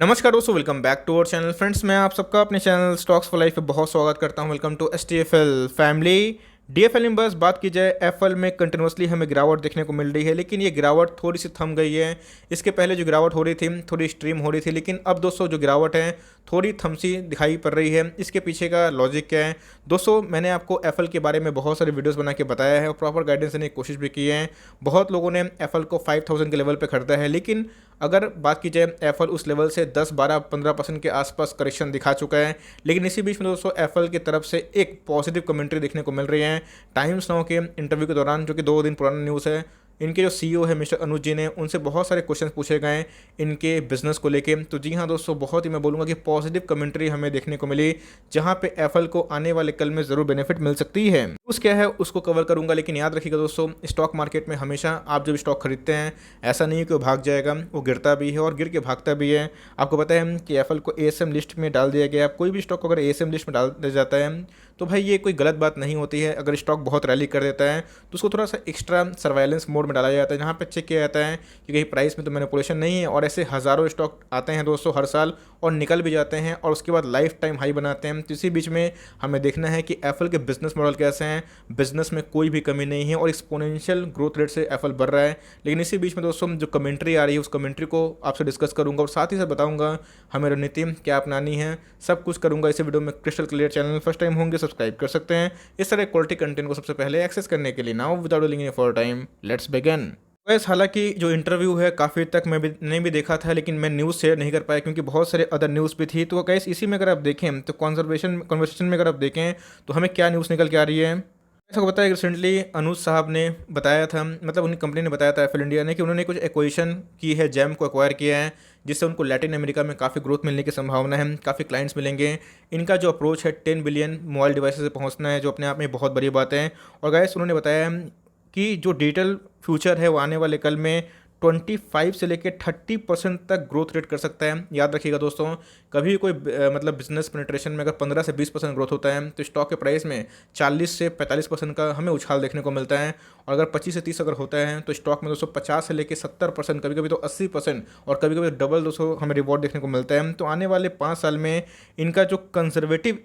नमस्कार दोस्तों, welcome back to our channel. Friends, मैं आप सबका अपने चैनल स्टॉक्स फॉर लाइफ पे बहुत स्वागत करता हूं। Welcome to STFL family. DFL में बस बात की जाए, एफएल में कंटिन्यूसली हमें गिरावट देखने को मिल रही है, लेकिन ये गिरावट थोड़ी सी थम गई है। इसके पहले जो गिरावट हो रही थी थोड़ी स्ट्रीम हो रही थी, लेकिन अब दोस्तों जो गिरावट है थोड़ी थम सी दिखाई पड़ रही है। इसके पीछे का लॉजिक क्या है दोस्तों? मैंने आपको एफएल के बारे में बहुत सारे वीडियोस बना के बताया है और प्रॉपर गाइडेंस देने की कोशिश भी की है। बहुत लोगों ने एफएल को 5000 के लेवल पे खरीदा है, लेकिन अगर बात की जाए एफएल उस लेवल से 10, 12, 15% के आसपास करेक्शन दिखा चुका है। लेकिन इसी बीच में दोस्तों एफएल की तरफ से एक पॉजिटिव कमेंट्री देखने को मिल रही है। टाइम्स नाउ के इंटरव्यू के दौरान, जो कि 2 दिन पुराना न्यूज़ है, इनके जो सीईओ है मिस्टर अनुज जी ने, उनसे बहुत सारे क्वेश्चंस पूछे गए इनके बिजनेस को लेके। तो जी हाँ दोस्तों, बहुत ही मैं बोलूँगा कि पॉजिटिव कमेंट्री हमें देखने को मिली, जहाँ पे एफएल को आने वाले कल में ज़रूर बेनिफिट मिल सकती है। न्यूज़ क्या है उसको कवर करूँगा, लेकिन याद रखिएगा दोस्तों, स्टॉक मार्केट में हमेशा आप जब स्टॉक खरीदते हैं, ऐसा नहीं है कि वो भाग जाएगा, वो गिरता भी है और गिर के भागता भी है। आपको पता है कि एफएल को एएसएम लिस्ट में डाल दिया गया। कोई भी स्टॉक अगर एएसएम लिस्ट में डाल दिया जाता है तो भाई ये कोई गलत बात नहीं होती है। अगर स्टॉक बहुत रैली कर देता है तो उसको थोड़ा सा एक्स्ट्रा सर्वाइलेंस मोड में डाला जाता है, जहाँ पे चेक किया जाता है कि कहीं प्राइस में तो मैनिपुलेशन नहीं है। और ऐसे हज़ारों स्टॉक आते हैं दोस्तों हर साल और निकल भी जाते हैं और उसके बाद लाइफ टाइम हाई बनाते हैं। तो इसी बीच में हमें देखना है कि एफएल के बिजनेस मॉडल कैसे हैं। बिजनेस में कोई भी कमी नहीं है और एक्सपोनेंशियल ग्रोथ रेट से एफएल बढ़ रहा है। लेकिन इसी बीच में दोस्तों जो कमेंट्री आ रही है उस कमेंट्री को आपसे डिस्कस करूंगा और साथ ही साथ बताऊंगा हमें रणनीति क्या अपनानी है। सब कुछ करूंगा इसी वीडियो में crystal clear. Channel first time होंगे सब्सक्राइब कर सकते हैं इस तरह क्वालिटी कंटेंट को सबसे पहले एक्सेस करने के लिए। Now without delaying any for time, let's begin. वैसे हालांकि जो इंटरव्यू है काफ़ी तक मैंने भी देखा था, लेकिन मैं न्यूज़ शेयर नहीं कर पाया क्योंकि बहुत सारे अदर न्यूज़ भी थी। तो गैस इसी में अगर आप देखें तो कॉन्वर्सेशन में अगर आप देखें तो हमें क्या न्यूज़ निकल के आ रही है। ऐसा बताया कि रिसेंटली अनुज साहब ने बताया था, मतलब उनकी कंपनी ने बताया था एफएल इंडिया ने, कि उन्होंने कुछ एक्विजिशन की है, जैम को एक्वायर किया है, जिससे उनको लैटिन अमेरिका में काफ़ी ग्रोथ मिलने की संभावना है, काफ़ी क्लाइंट्स मिलेंगे। इनका जो अप्रोच है 10 बिलियन मोबाइल डिवाइसेस से पहुंचना है, जो अपने आप में बहुत बड़ी बात है। और गैस उन्होंने बताया कि जो डिजिटल फ्यूचर है वो आने वाले कल में 25 से लेकर 30% तक ग्रोथ रेट कर सकता है। याद रखिएगा दोस्तों, कभी कोई मतलब बिजनेस पेनिट्रेशन में अगर 15 से 20% ग्रोथ होता है तो स्टॉक के प्राइस में 40 से 45% का हमें उछाल देखने को मिलता है। और अगर 25 से 30 अगर होता है तो स्टॉक में दोस्तों 50 से लेकर 70%, कभी कभी तो 80% और कभी कभी डबल दोस्तों हमें रिवॉर्ड देखने को मिलता है। तो आने वाले 5 साल में इनका जो कंजर्वेटिव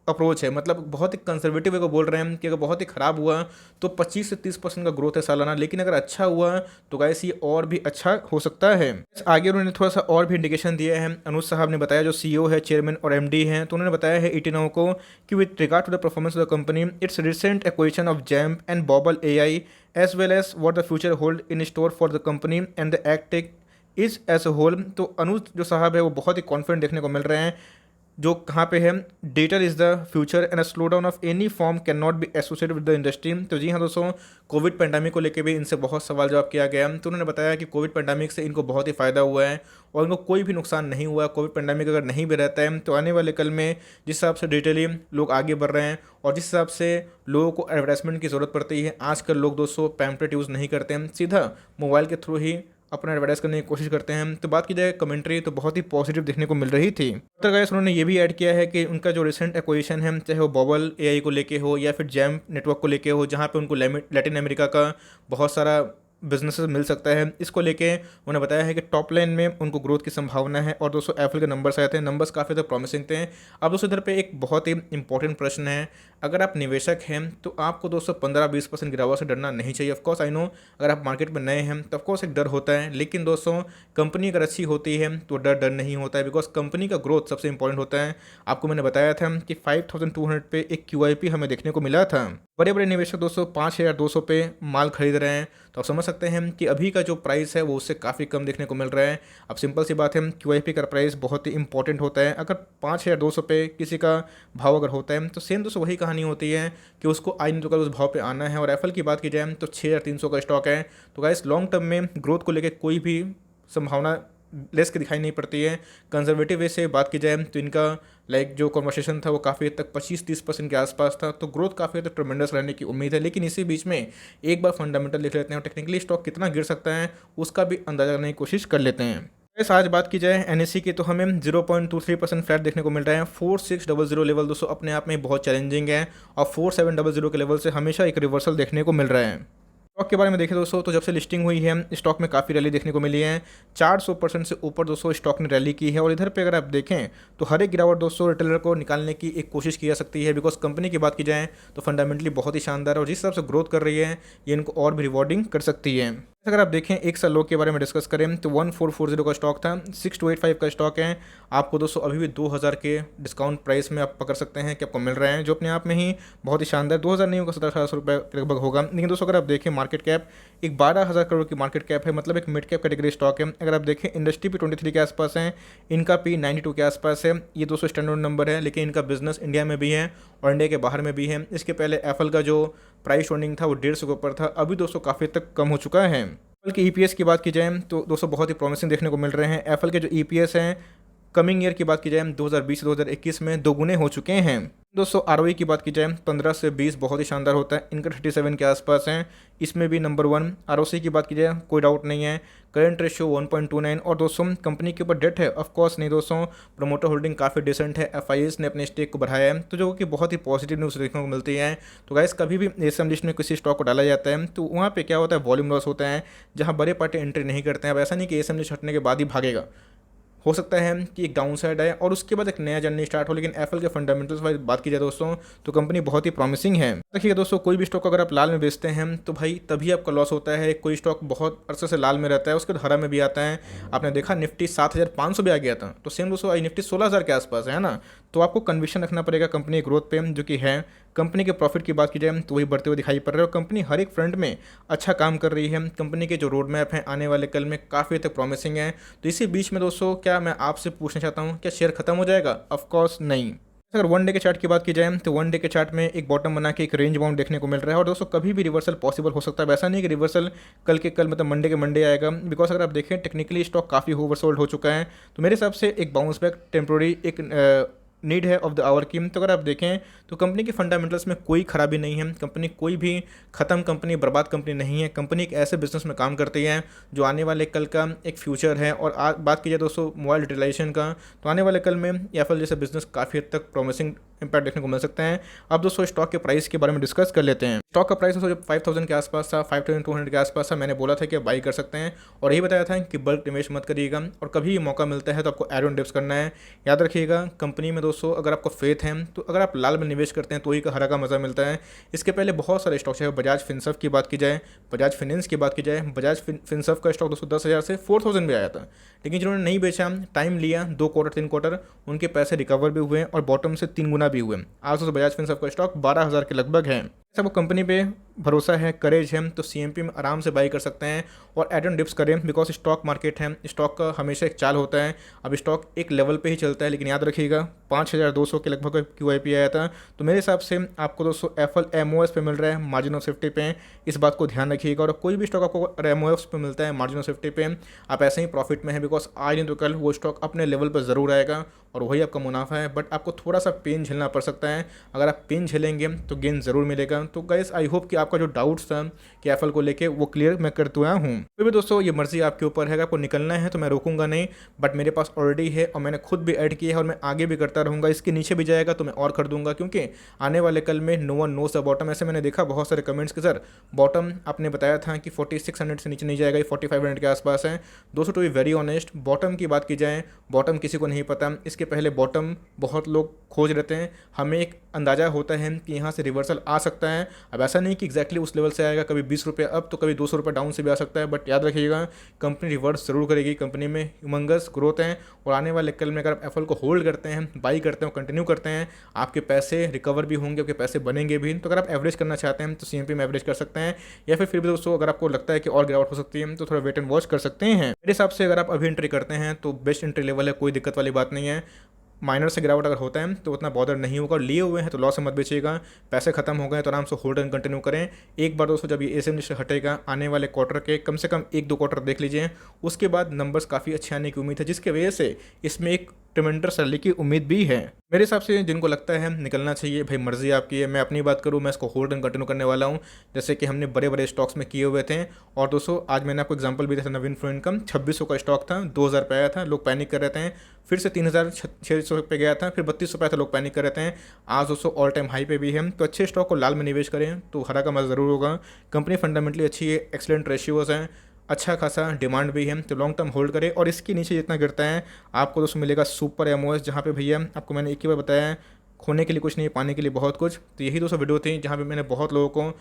अप्रोच है, मतलब बहुत ही कंजर्वेटिव वे को बोल रहे हैं कि अगर बहुत ही ख़राब हुआ तो 25 से 30% का ग्रोथ है सालाना, लेकिन अगर अच्छा हुआ तो गाइस ये और भी अच्छा हो सकता है। आगे उन्होंने थोड़ा सा और भी इंडिकेशन दिया है। अनुज साहब ने बताया, जो सीईओ है, चेयरमैन और एमडी हैं, तो उन्होंने बताया है ईटीनाउ को कि with regard to the performance of the company, its recent acquisition of Jamp and Bobble AI as well as what the future hold in store for the company and the एक्टेक is as a whole. तो अनुज जो साहब है वो बहुत ही confident देखने को मिल रहे हैं। जो कहाँ पे है, digital is the future and a slow down of any form can not be associated with the industry. तो जी हाँ दोस्तों, कोविड पेंडेमिक को लेकर भी इनसे बहुत सवाल जवाब किया गया। तो उन्होंने बताया कि कोविड पेंडेमिक से इनको बहुत ही फ़ायदा हुआ है और इनको कोई भी नुकसान नहीं हुआ। कोविड पेंडेमिक अगर नहीं भी रहता है तो आने वाले कल में जिस हिसाब से डिजिटली लोग आगे बढ़ रहे हैं और जिस हिसाब से लोगों को एडवर्टाइजमेंट की ज़रूरत पड़ती है, आजकल लोग दोस्तों पैम्पलेट यूज़ नहीं करते हैं, सीधा मोबाइल के थ्रू ही अपना एडवर्टाइज करने की कोशिश करते हैं। तो बात की जाए कमेंट्री तो बहुत ही पॉजिटिव देखने को मिल रही थी। तो गाइस उन्होंने ये भी ऐड किया है कि उनका जो रिसेंट एक्विजिशन है, चाहे वो बबल एआई को लेके हो या फिर जैम नेटवर्क को लेके हो, जहाँ पे उनको लैटिन अमेरिका का बहुत सारा बिजनेसेस मिल सकता है, इसको लेके उन्होंने बताया है कि टॉप लाइन में उनको ग्रोथ की संभावना है। और दोस्तों एप्पल के नंबर्स आए थे, नंबर्स काफ़ी ज़्यादा प्रॉमिसिंग थे। अब दोस्तों इधर पे एक बहुत ही इंपॉर्टेंट प्रश्न है, अगर आप निवेशक हैं तो आपको दोस्तों 15-20% गिरावट से डरना नहीं चाहिए। ऑफकोर्स आई नो, अगर आप मार्केट में नए हैं तो ऑफकोर्स एक डर होता है, लेकिन दोस्तों कंपनी अगर अच्छी होती है तो डर नहीं होता है, बिकॉज कंपनी का ग्रोथ सबसे इंपॉर्टेंट होता है। आपको मैंने बताया था कि 5200 पे एक QIP हमें देखने को मिला था। बड़े बड़े निवेशक दोस्तों 5200 पे माल खरीद रहे हैं, तो आप समझ सकते हैं कि अभी का जो प्राइस है वो उससे काफ़ी कम देखने को मिल रहा है। अब सिंपल सी बात है, QIP का प्राइस बहुत ही इंपॉर्टेंट होता है। अगर 5200 पे किसी का भाव अगर होता है तो सेम दोस्तों वही कहानी होती है कि उसको आई नहीं तो कल उस भाव पे आना है। और एप्पल की बात की जाए तो 6300 का स्टॉक है। तो गाइस लॉन्ग टर्म में ग्रोथ को लेकर कोई भी संभावना लेस की दिखाई नहीं पड़ती है। कंजर्वेटिव वे से बात की जाए तो इनका जो कॉन्वर्सेशन था वो काफ़ी हद तक 25-30% के आसपास था, तो ग्रोथ काफ़ी हद तक ट्रेमेंडस रहने की उम्मीद है। लेकिन इसी बीच में एक बार फंडामेंटल देख लेते हैं और टेक्निकली स्टॉक कितना गिर सकता है उसका भी अंदाजा करने की कोशिश कर लेते हैं। वैसे आज बात की जाए NSE की तो हमें 0.23% फ्लैट देखने को मिल रहा है। 4600 लेवल दोस्तों अपने आप में बहुत चैलेंजिंग है और 4700 के लेवल से हमेशा एक रिवर्सल देखने को मिल रहा है। स्टॉक के बारे में देखें दोस्तों तो जब से लिस्टिंग हुई है स्टॉक में काफ़ी रैली देखने को मिली है। 400% से ऊपर दोस्तों स्टॉक ने रैली की है। और इधर पे अगर आप देखें तो हर एक गिरावट दोस्तों रिटेलर को निकालने की एक कोशिश की जा सकती है, बिकॉज कंपनी की बात की जाए तो फंडामेंटली बहुत ही शानदार है और जिस हिसाब से ग्रोथ कर रही है ये इनको और भी रिवॉर्डिंग कर सकती है। अगर आप देखें एक साल लो के बारे में डिस्कस करें तो 1440 का स्टॉक था, 6285 का स्टॉक है। आपको दोस्तों अभी भी 2000 के डिस्काउंट प्राइस में आप पकड़ सकते हैं कि आपको मिल रहे हैं, जो अपने आप में ही बहुत ही शानदार 2000 नहीं होगा 1700 रुपये के लगभग होगा। लेकिन दोस्तों अगर आप देखें मार्केट कैप एक 12,000 करोड़ की मार्केट कैप है, मतलब एक मिड कैप कैटेगरी स्टॉक है। अगर आप देखें इंडस्ट्री भी 23 के आसपास है, इनका पी 92 के आसपास है। ये दोस्तों स्टैंडर्ड नंबर है, लेकिन इनका बिजनेस इंडिया में भी है और इंडिया के बाहर में भी है। इसके पहले एप्पल का जो प्राइस अर्निंग था वो 150 के ऊपर था, अभी दोस्तों काफ़ी तक कम हो चुका है। एप्पल के ईपीएस की बात की जाए तो दोस्तों बहुत ही प्रॉमिसिंग देखने को मिल रहे हैं। एप्पल के जो ईपीएस हैं कमिंग ईयर की बात की जाए 2020 से 2021 में दोगुने हो चुके हैं। दोस्तों आरओई की बात की जाए 15 से 20 बहुत ही शानदार होता है, इनका 37 के आसपास है, इसमें भी नंबर 1। आरओसी की बात की जाए कोई डाउट नहीं है, करंट रेशियो 1.29। और दोस्तों कंपनी के ऊपर डेट है ऑफकोर्स नहीं दोस्तों, प्रमोटर होल्डिंग काफ़ी डिसेंट है, एफआईएस ने अपने स्टेक को बढ़ाया है, तो जो कि बहुत ही पॉजिटिव न्यूज़ देखने को मिलती है। तो गाइस कभी भी एसएम लिस्ट में किसी स्टॉक को डाला जाता है तो वहाँ पे क्या होता है, वॉल्यूम लॉस होता है, जहाँ बड़े पार्टी एंट्री नहीं करते हैं। अब ऐसा नहीं कि एसएम लिस्ट हटने के बाद ही भागेगा, हो सकता है कि एक डाउन साइड आए और उसके बाद एक नया जर्नी स्टार्ट हो। लेकिन एप्पल के फंडामेंटल्स वाइज बात की जाए दोस्तों तो कंपनी बहुत ही प्रॉमिसिंग है। देखिए दोस्तों कोई भी स्टॉक अगर आप लाल में बेचते हैं तो भाई तभी आपका लॉस होता है। कोई स्टॉक बहुत अरसे से लाल में रहता है उसके बाद हरा में भी आता है। आपने देखा निफ्टी 7500 भी आ गया था, तो सेम दोस्तों आई निफ्टी 16000 के आसपास है ना। तो आपको कन्विक्शन रखना पड़ेगा कंपनी की ग्रोथ पे, जो कि है। कंपनी के प्रॉफिट की बात की जाए तो वही बढ़ते हुए दिखाई पड़ रहा है और कंपनी हर एक फ्रंट में अच्छा काम कर रही है। कंपनी के जो रोड मैप हैं आने वाले कल में काफ़ी तक प्रॉमिसिंग है। तो इसी बीच में दोस्तों क्या मैं आपसे पूछना चाहता हूँ, क्या शेयर खत्म हो जाएगा? ऑफकोर्स नहीं। अगर वन डे के चार्ट की बात की जाए तो वन डे के चार्ट में एक बॉटम बना के एक रेंज बाउंड देखने को मिल रहा है और दोस्तों कभी भी रिवर्सल पॉसिबल हो सकता है। वैसा नहीं कि रिवर्सल कल के कल मतलब मंडे के मंडे आएगा, बिकॉज अगर आप देखें टेक्निकली स्टॉक काफ़ी ओवरसोल्ड हो चुका है। तो मेरे हिसाब से एक बाउंस बैक टेम्प्रोरी एक नीड है ऑफ द आवर की। तो अगर आप देखें तो कंपनी के फंडामेंटल्स में कोई खराबी नहीं है, कंपनी कोई भी ख़त्म कंपनी बर्बाद कंपनी नहीं है। कंपनी एक ऐसे बिजनेस में काम करती है जो आने वाले कल का एक फ्यूचर है। और बात की जाए दोस्तों मोबाइल यूटिलाइजेशन का, तो आने वाले कल में एप्पल जैसे बिजनेस काफ़ी हद तक प्रॉमिसिंग इंपैक्ट देखने को मिल सकते हैं। अब दोस्तों स्टॉक के प्राइस के बारे में डिस्कस कर लेते हैं। स्टॉक का प्राइस दोस्तों जब 5000 के आसपास था, 5200 के आसपास था, मैंने बोला था कि आप बाई कर सकते हैं और यही बताया था कि बल्क निवेश मत करिएगा और कभी मौका मिलता है तो आपको एड ऑन डिप्स करना है। याद रखिएगा कंपनी में दोस्तों अगर आपको फेथ है तो अगर आप लाल में निवेश करते हैं तो ही का हरा का मज़ा मिलता है। इसके पहले बहुत सारे स्टॉक्स है, बजाज फिनसर्व की बात की जाए, बजाज फाइनेंस की बात की जाए, बजाज फिनसर्व का स्टॉक दोस्तों 10,000 से 4000 भी आया था, लेकिन जिन्होंने नहीं बेचा, टाइम लिया 2 क्वार्टर 3 क्वार्टर, उनके पैसे रिकवर भी हुए और बॉटम से 3 गुना भी हुए। आज तो बजाज फिनसर्व का स्टॉक 12,000 के लगभग है। सबको कंपनी पे भरोसा है, करेज है, तो सीएमपी में आराम से बाई कर सकते हैं और एड ऑन डिप्स करें, बिकॉज स्टॉक मार्केट है, स्टॉक का हमेशा एक चाल होता है। अब स्टॉक एक लेवल पे ही चलता है, लेकिन याद रखिएगा 5200 के लगभग QIP आया था। तो मेरे हिसाब से आपको दोस्तों एप्पल MOS पे मिल रहा है मार्जिन ऑफ सेफ्टी पे, इस बात को ध्यान रखिएगा। और कोई भी स्टॉक आपको MOS पे मिलता है मार्जिन ऑफ सेफ्टी पे, आप ऐसे ही प्रॉफिट में है, बिकॉज आज नहीं तो कल वो स्टॉक अपने लेवल पर ज़रूर आएगा और वही आपका मुनाफा है। बट आपको थोड़ा सा पेन झेलना पड़ सकता है, अगर आप पेन झेलेंगे तो गेन ज़रूर मिलेगा। तो गाइस आई होप कि आपका जो डाउट्स था कि एप्पल को लेके वो क्लियर मैं करते हुआ हूँ। फिर भी दोस्तों ये मर्जी आपके ऊपर है, अगर आपको निकलना है तो मैं रोकूंगा नहीं, बट मेरे पास ऑलरेडी है और मैंने खुद भी ऐड किया है और मैं आगे भी करता रहूँगा। इसके नीचे भी जाएगा तो मैं और कर दूंगा, क्योंकि आने वाले कल में no one knows the bottom. ऐसे मैंने देखा बहुत सारे कमेंट्स के सर बॉटम आपने बताया था कि 4600 से नीचे नहीं जाएगा, ये 4500 के आसपास है। दोस्तों to be very honest, bottom की बात की जाए बॉटम किसी को नहीं पता, इसके पहले बॉटम बहुत लोग खोज रहते हैं। हमें एक अंदाज़ा होता है कि यहाँ से रिवर्सल आ सकता है। अब ऐसा नहीं कि एग्जैक्टली उस लेवल से आएगा, कभी 20 रुपये अप तो कभी 200 रुपये डाउन से भी आ सकता है, बट याद रखिएगा कंपनी रिवर्स जरूर करेगी। कंपनी में ह्यूमंगस ग्रोथ है और आने वाले कल में अगर आप एप्पल को होल्ड करते हैं, बाई करते हैं और कंटिन्यू करते हैं, आपके पैसे रिकवर भी होंगे, आपके पैसे बनेंगे भी। तो अगर आप एवरेज करना चाहते हैं तो CMP में एवरेज कर सकते हैं, या फिर भी दोस्तों अगर आपको लगता है कि और गिरावट हो सकती है तो थोड़ा वेट एंड वॉच कर सकते हैं। मेरे हिसाब से अगर आप अभी एंट्री करते हैं तो बेस्ट एंट्री लेवल है, कोई दिक्कत वाली बात नहीं है। माइनर से गिरावट अगर होता है तो उतना बॉदर नहीं होगा, और लिए हुए हैं तो लॉस में मत बेचिएगा। पैसे खत्म हो गए तो आराम से होल्ड एंड कंटिन्यू करें। एक बार दोस्तों जब ये एसएम लिस्ट हटेगा आने वाले क्वार्टर के कम से कम 1-2 क्वार्टर देख लीजिए, उसके बाद नंबर्स काफ़ी अच्छे आने की उम्मीद है, जिसकी वजह से इसमें एक ट्रिमेंडस रैली की उम्मीद भी है। मेरे हिसाब से जिनको लगता है निकलना चाहिए, भाई मर्जी आपकी है। मैं अपनी बात करूँ, मैं इसको होल्ड एंड कंटिन्यू करने वाला हूँ, जैसे कि हमने बड़े बड़े स्टॉक्स में किए हुए थे। और दोस्तों आज मैंने आपको एग्जांपल भी दिया था, नवीन फ्लो इनकम 2600 का स्टॉक था, 2000 पे आया था, लोग पैनिक कर रहे थे, फिर से 3600 पे गया था, फिर 3200 पे था, लोग पैनिक कर रहे थे। आज दोस्तों ऑल टाइम हाई पे भी है। तो अच्छे स्टॉक को लाल में निवेश करें तो हरा का मजा ज़रूर होगा। कंपनी फंडामेंटली अच्छी है, एक्सलेंट रेशियोज़ हैं, अच्छा खासा डिमांड भी है, तो लॉन्ग टर्म होल्ड करें। और इसके नीचे जितना गिरता है आपको दोस्तों मिलेगा सुपर एमओएस, जहाँ पे भैया आपको मैंने एक ही बार बताया है, खोने के लिए कुछ नहीं, पाने के लिए बहुत कुछ। तो यही दोस्तों वीडियो थी जहाँ पे मैंने बहुत लोगों को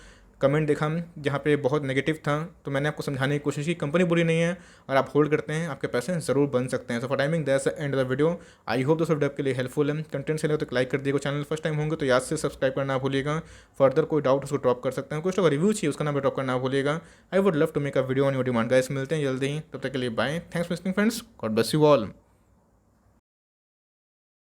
कमेंट देखा जहाँ पे बहुत नेगेटिव था, तो मैंने आपको समझाने की कोशिश की कंपनी बुरी नहीं है, और आप होल्ड करते हैं आपके पैसे ज़रूर बन सकते हैं। So for timing that's the end of the video. I hope दोस्तों वीडियो आपके लिए हेल्पफुल है। कंटेंट से लगे तो लाइक कर दिएगा, चैनल फर्स्ट टाइम होंगे तो याद से सब्सक्राइब करना भूलिएगा। फर्दर कोई डाउट उसको ड्रॉप कर सकते हैं, कुछ तो रिव्यू चाहिए उसका नाम ड्रॉप करना भूलिएगा। I would love to make a video on your demand guys. मिलते हैं जल्दी ही, तब तक के लिए bye. Thanks for listening friends, God bless you all.